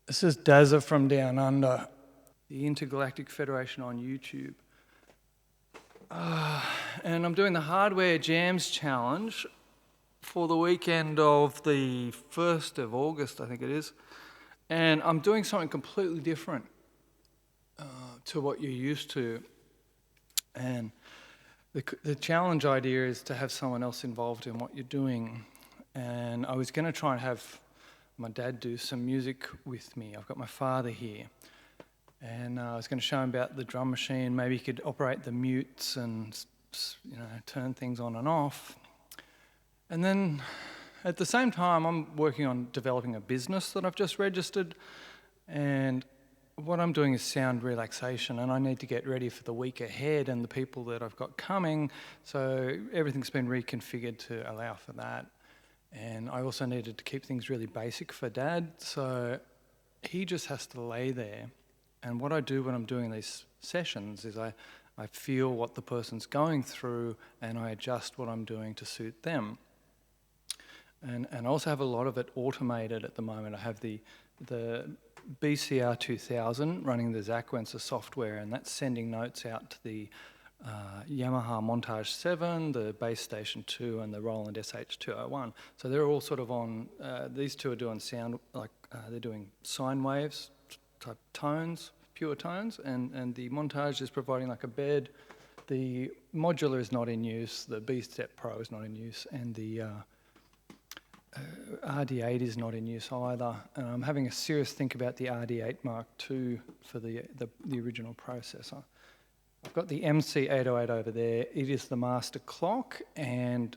This is Dazza from Down Under, the Intergalactic Federation on YouTube. And I'm doing the Hardware Jams Challenge for the weekend of the 1st of August, I think it is. And I'm doing something completely different to what you're used to. And the challenge idea is to have someone else involved in what you're doing. And I was going to try and have my dad do some music with me. I've got my father here. And I was going to show him about the drum machine. Maybe he could operate the mutes and, turn things on and off. And then at the same time, I'm working on developing a business that I've just registered. And what I'm doing is sound relaxation, and I need to get ready for the week ahead and the people that I've got coming. So everything's been reconfigured to allow for that. And I also needed to keep things really basic for Dad, so he just has to lay there. And what I do when I'm doing these sessions is I feel what the person's going through and I adjust what I'm doing to suit them. And I also have a lot of it automated at the moment. I have the BCR 2000 running the Zaquencer software, and that's sending notes out to the Yamaha Montage 7, the Base Station 2, and the Roland SH201. So they're all sort of on, these two are doing sound, like they're doing sine waves type tones, pure tones, and the Montage is providing like a bed. The modular is not in use, the B-Step Pro is not in use, and the RD8 is not in use either. And I'm having a serious think about the RD8 Mark II for the original processor. I've got the MC808 over there. It is the master clock, and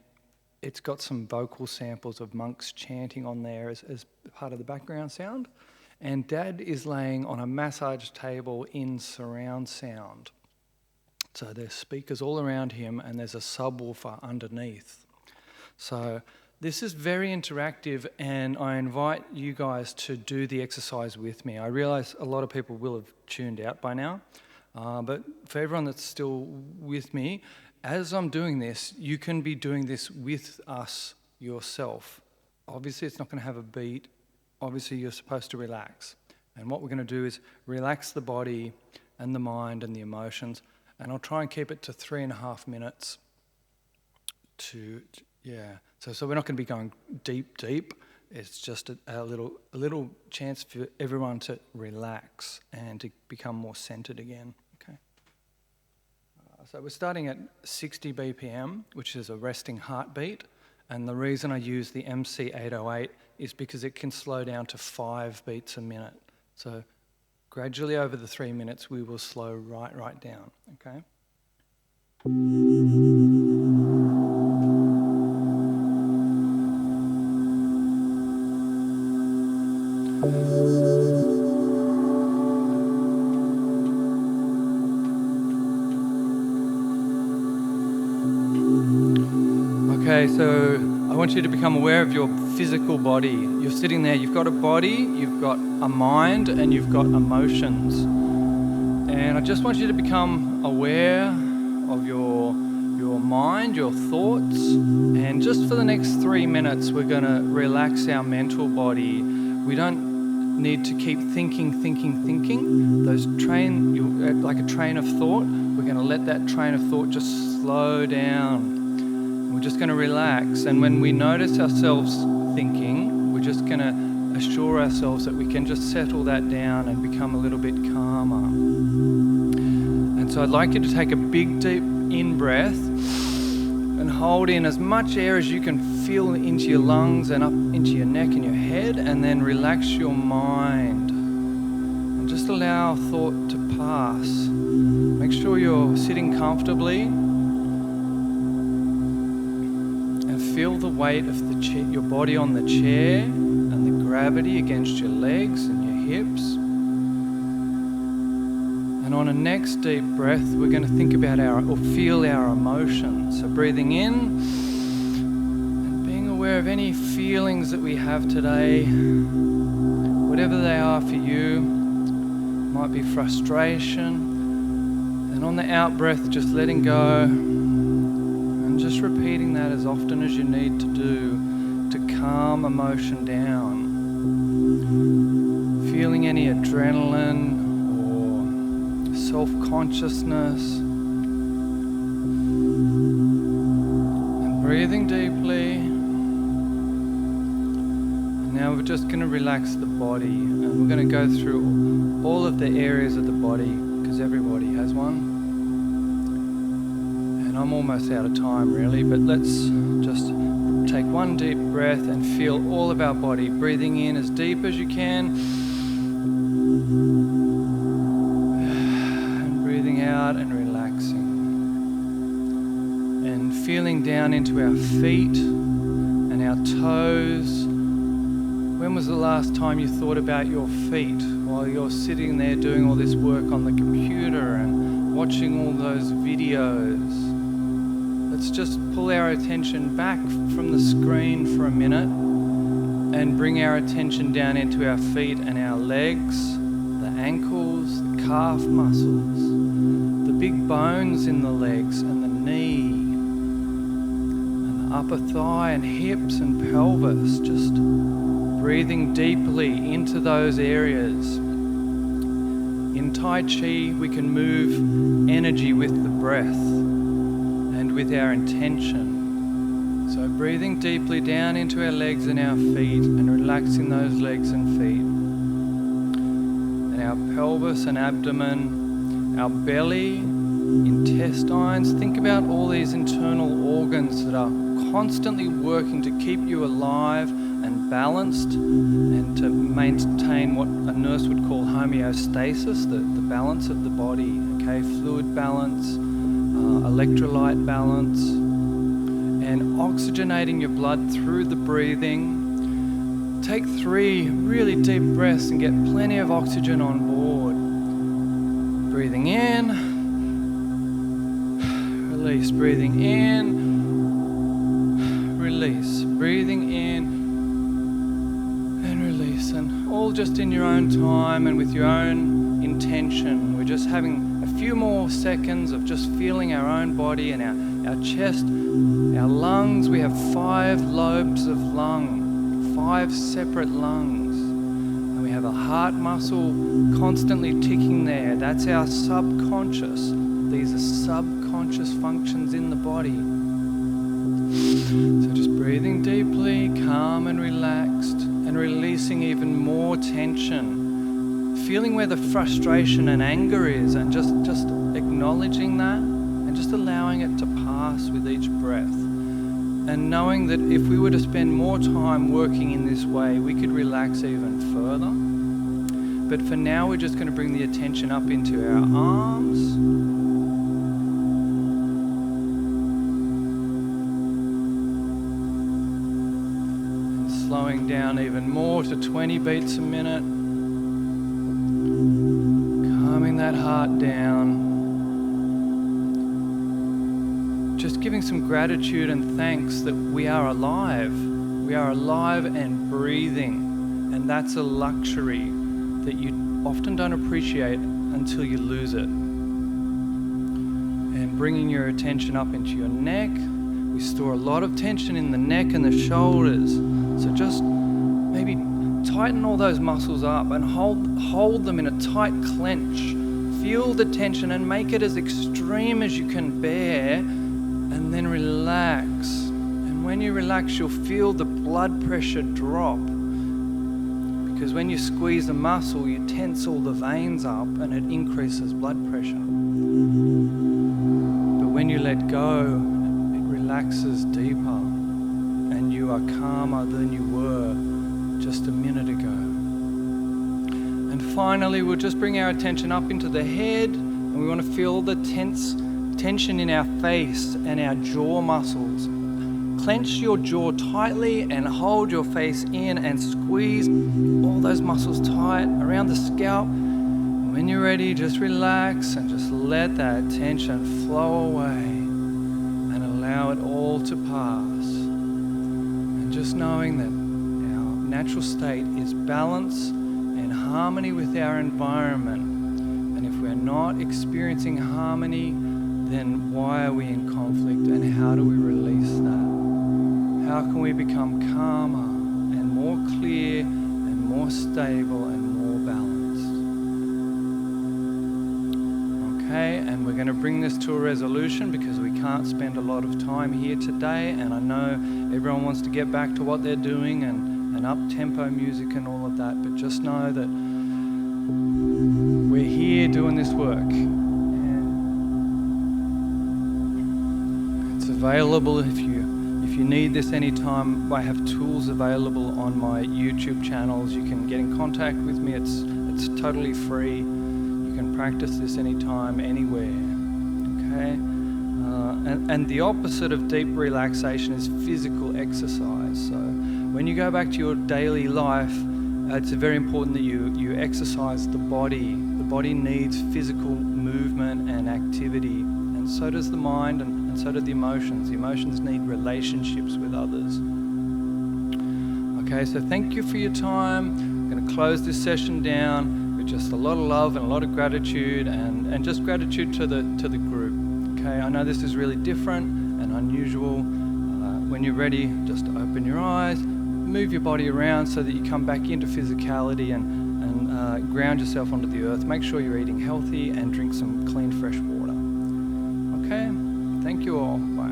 it's got some vocal samples of monks chanting on there as part of the background sound. And Dad is laying on a massage table in surround sound. So there's speakers all around him, and there's a subwoofer underneath. So this is very interactive, and I invite you guys to do the exercise with me. I realise a lot of people will have tuned out by now. But for everyone that's still with me, as I'm doing this, you can be doing this with us yourself. Obviously, it's not going to have a beat. Obviously, you're supposed to relax. And what we're going to do is relax the body and the mind and the emotions. And I'll try and keep it to 3.5 minutes. So we're not going to be going deep. It's just a little chance for everyone to relax and to become more centered again. Okay. So we're starting at 60 BPM, which is a resting heartbeat. And the reason I use the MC808 is because it can slow down to 5 beats a minute. So gradually over the 3 minutes, we will slow right down. Okay. Okay, so I want you to become aware of your physical body. You're sitting there, you've got a body, you've got a mind, and you've got emotions. And I just want you to become aware of your mind, your thoughts, and just for the next 3 minutes, we're going to relax our mental body. We don't need to keep thinking. Those like a train of thought, we're going to let that train of thought just slow down. We're just going to relax, and when we notice ourselves thinking, we're just going to assure ourselves that we can just settle that down and become a little bit calmer. And so I'd like you to take a big, deep in-breath and hold in as much air as you can feel into your lungs and up into your neck and your head, and then relax your mind. And just allow thought to pass. Make sure you're sitting comfortably. Feel the weight of your body on the chair and the gravity against your legs and your hips. And on a next deep breath, we're going to think about feel our emotions. So breathing in and being aware of any feelings that we have today, whatever they are for you. Might be frustration. And on the out breath, just letting go. Just repeating that as often as you need to do to calm emotion down. Feeling any adrenaline or self-consciousness. And breathing deeply. And now we're just going to relax the body, and we're going to go through all of the areas of the body, because everybody has one. And I'm almost out of time really, but let's just take one deep breath and feel all of our body, breathing in as deep as you can and breathing out and relaxing, and feeling down into our feet and our toes. When was the last time you thought about your feet while you're sitting there doing all this work on the computer and watching all those videos? Let's just pull our attention back from the screen for a minute and bring our attention down into our feet and our legs, the ankles, the calf muscles, the big bones in the legs and the knee, and the upper thigh and hips and pelvis, just breathing deeply into those areas. In Tai Chi, we can move energy with the breath and with our intention. So breathing deeply down into our legs and our feet and relaxing those legs and feet. And our pelvis and abdomen, our belly, intestines. Think about all these internal organs that are constantly working to keep you alive and balanced, and to maintain what a nurse would call homeostasis, the balance of the body, okay? Fluid balance, electrolyte balance, and oxygenating your blood through the breathing. Take 3 really deep breaths and get plenty of oxygen on board. Breathing in, release, breathing in, release, breathing in, and all just in your own time and with your own intention. We're just having a few more seconds of just feeling our own body and our chest, our lungs. We have 5 lobes of lung, 5 separate lungs. And we have a heart muscle constantly ticking there. That's our subconscious. These are subconscious functions in the body. So just breathing deeply, calm and relaxed, and releasing even more tension. Feeling where the frustration and anger is, and just acknowledging that and just allowing it to pass with each breath. And knowing that if we were to spend more time working in this way, we could relax even further. But for now, we're just going to bring the attention up into our arms. Slowing down even more to 20 beats a minute. Calming that heart down. Just giving some gratitude and thanks that we are alive. We are alive and breathing. And that's a luxury that you often don't appreciate until you lose it. And bringing your attention up into your neck. We store a lot of tension in the neck and the shoulders. So just maybe tighten all those muscles up and hold them in a tight clench. Feel the tension and make it as extreme as you can bear, and then relax. And when you relax, you'll feel the blood pressure drop. Because when you squeeze a muscle, you tense all the veins up and it increases blood pressure. But when you let go, it relaxes deeper. And you are calmer than you were just a minute ago. And finally, we'll just bring our attention up into the head, and we want to feel the tension in our face and our jaw muscles. Clench your jaw tightly and hold your face in and squeeze all those muscles tight around the scalp. And when you're ready, just relax and just let that tension flow away and allow it all to pass. Just knowing that our natural state is balance and harmony with our environment. And if we're not experiencing harmony, then why are we in conflict, and how do we release that? How can we become calmer and more clear and more stable and more balanced? And we're going to bring this to a resolution because we can't spend a lot of time here today, and I know everyone wants to get back to what they're doing and up-tempo music and all of that, but just know that we're here doing this work. And it's available if you need this anytime. I have tools available on my YouTube channels. You can get in contact with me. It's totally free. You can practice this anytime, anywhere. Okay? And the opposite of deep relaxation is physical exercise. So when you go back to your daily life, it's very important that you exercise the body. The body needs physical movement and activity, and so does the mind, and so do the emotions. The emotions need relationships with others. Okay, so thank you for your time. I'm going to close this session down with just a lot of love and a lot of gratitude, and just gratitude to the group. Okay, I know this is really different and unusual. When you're ready, just open your eyes, move your body around so that you come back into physicality and ground yourself onto the earth. Make sure you're eating healthy and drink some clean, fresh water. Okay, thank you all. Bye.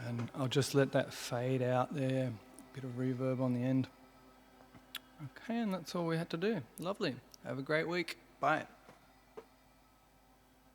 And I'll just let that fade out there. A bit of reverb on the end. Okay, and that's all we had to do. Lovely. Have a great week. Bye.